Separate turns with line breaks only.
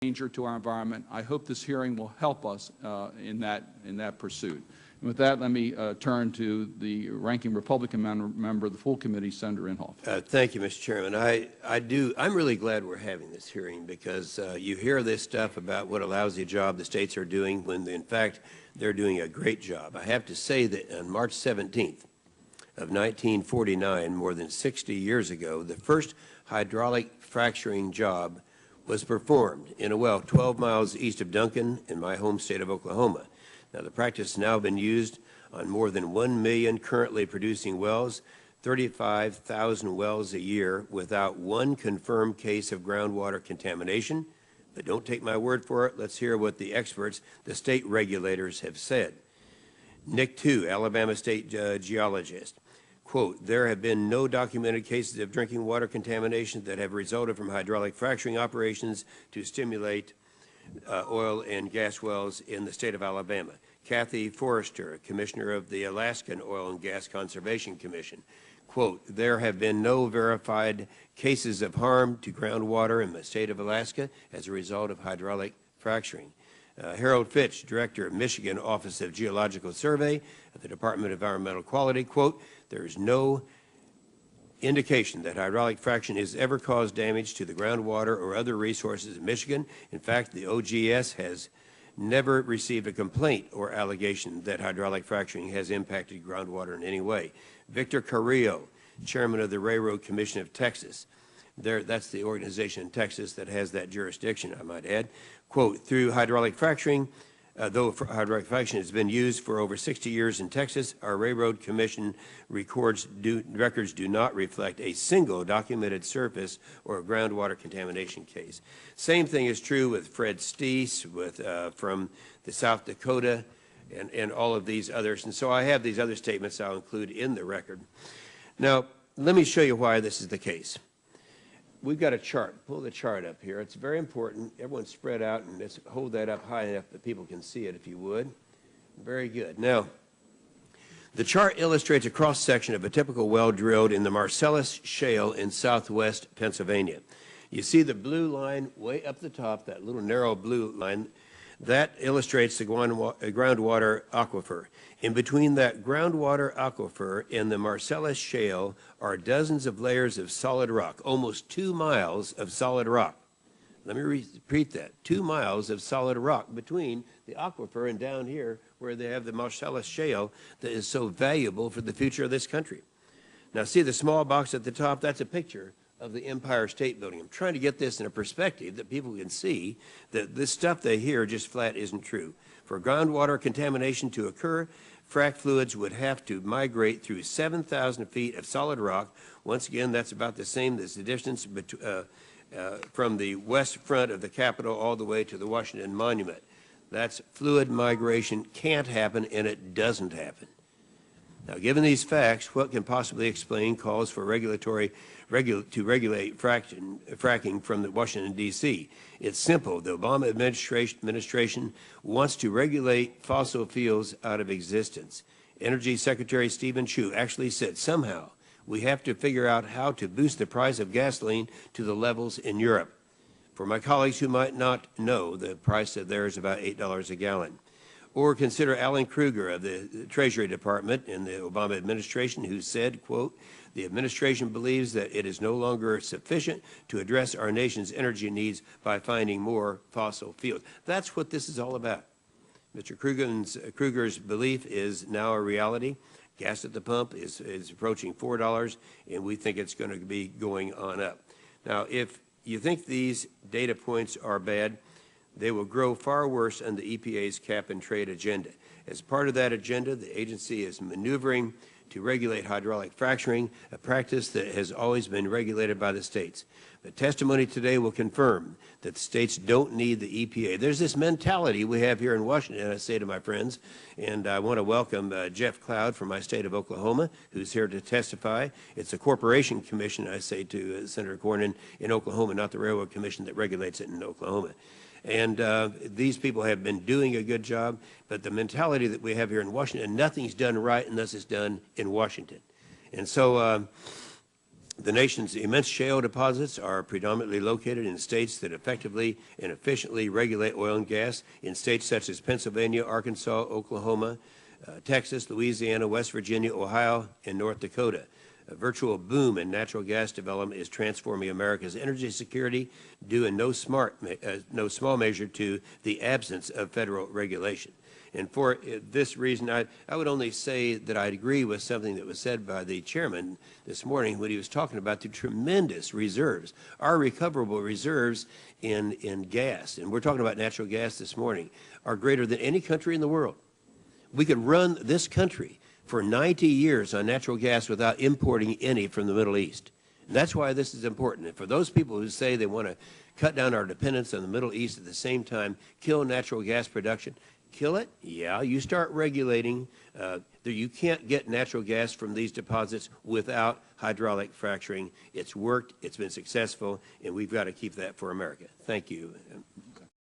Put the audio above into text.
danger to our environment. I hope this hearing will help us in that pursuit. And with that, let me turn to the ranking Republican member of the full committee, Senator Inhofe.
Thank you, Mr. Chairman. I'm really glad we're having this hearing because you hear this stuff about what a lousy job the states are doing when, in fact, they're doing a great job. I have to say that on March 17th of 1949, more than 60 years ago, the first hydraulic fracturing job was performed in a well 12 miles east of Duncan in my home state of Oklahoma. Now, the practice has now been used on more than 1 million currently producing wells, 35,000 wells a year without one confirmed case of groundwater contamination. But don't take my word for it. Let's hear what the experts, the state regulators, have said. Nick Tu, Alabama State geologist, quote, there have been no documented cases of drinking water contamination that have resulted from hydraulic fracturing operations to stimulate oil and gas wells in the state of Alabama. Kathy Forrester, commissioner of the Alaskan Oil and Gas Conservation Commission, quote, there have been no verified cases of harm to groundwater in the state of Alaska as a result of hydraulic fracturing. Harold Fitch, director of Michigan Office of Geological Survey at the Department of Environmental Quality, quote, there is no indication that hydraulic fracturing has ever caused damage to the groundwater or other resources in Michigan. In fact, the OGS has never received a complaint or allegation that hydraulic fracturing has impacted groundwater in any way. Victor Carrillo, chairman of the Railroad Commission of Texas, that's the organization in Texas that has that jurisdiction, I might add, quote, through hydraulic fracturing, though hydraulic fracturing has been used for over 60 years in Texas, our Railroad Commission records do not reflect a single documented surface or groundwater contamination case. Same thing is true with Fred Steese from the South Dakota and all of these others. And so I have these other statements I'll include in the record. Now, let me show you why this is the case. We've got a chart. Pull the chart up here. It's very important. Everyone spread out and let's hold that up high enough that people can see it, if you would. Very good. Now, the chart illustrates a cross-section of a typical well drilled in the Marcellus Shale in southwest Pennsylvania. You see the blue line way up the top, that little narrow blue line. That illustrates the groundwater aquifer. In between that groundwater aquifer and the Marcellus Shale are dozens of layers of solid rock, almost 2 miles of solid rock. Let me repeat that, 2 miles of solid rock between the aquifer and down here where they have the Marcellus Shale that is so valuable for the future of this country. Now see the small box at the top, that's a picture of the Empire State Building. I'm trying to get this in a perspective that people can see that this stuff they hear just flat isn't true. For groundwater contamination to occur, frac fluids would have to migrate through 7,000 feet of solid rock. Once again, that's about the same as the distance from the west front of the Capitol all the way to the Washington Monument. That's fluid migration can't happen, and it doesn't happen. Now, given these facts, what can possibly explain calls for to regulate fracking from the Washington, D.C.? It's simple. The Obama administration wants to regulate fossil fuels out of existence. Energy Secretary Stephen Chu actually said somehow we have to figure out how to boost the price of gasoline to the levels in Europe. For my colleagues who might not know, the price of there is about $8 a gallon. Or consider Alan Krueger of the Treasury Department in the Obama administration, who said, quote, the administration believes that it is no longer sufficient to address our nation's energy needs by finding more fossil fuels. That's what this is all about. Mr. Krueger's belief is now a reality. Gas at the pump is approaching $4, and we think it's going to be going on up. Now, if you think these data points are bad, they will grow far worse on the EPA's cap-and-trade agenda. As part of that agenda, the agency is maneuvering to regulate hydraulic fracturing, a practice that has always been regulated by the states. The testimony today will confirm that the states don't need the EPA. There's this mentality we have here in Washington, I say to my friends, and I want to welcome Jeff Cloud from my state of Oklahoma, who's here to testify. It's a corporation commission, I say to Senator Cornyn, in Oklahoma, not the Railroad Commission that regulates it in Oklahoma. And these people have been doing a good job, but the mentality that we have here in Washington, nothing's done right unless it's done in Washington. And so The nation's immense shale deposits are predominantly located in states that effectively and efficiently regulate oil and gas, in states such as Pennsylvania, Arkansas, Oklahoma, Texas, Louisiana, West Virginia, Ohio, and North Dakota. A virtual boom in natural gas development is transforming America's energy security, due in no small measure to the absence of federal regulation. And for this reason, I would only say that I agree with something that was said by the chairman this morning when he was talking about the tremendous reserves, our recoverable reserves in gas, and we're talking about natural gas this morning, are greater than any country in the world. We could run this country for 90 years on natural gas without importing any from the Middle East. And that's why this is important. And for those people who say they want to cut down our dependence on the Middle East at the same time, kill natural gas production, kill it? Yeah, you start regulating. You can't get natural gas from these deposits without hydraulic fracturing. It's worked, it's been successful, and we've got to keep that for America. Thank you.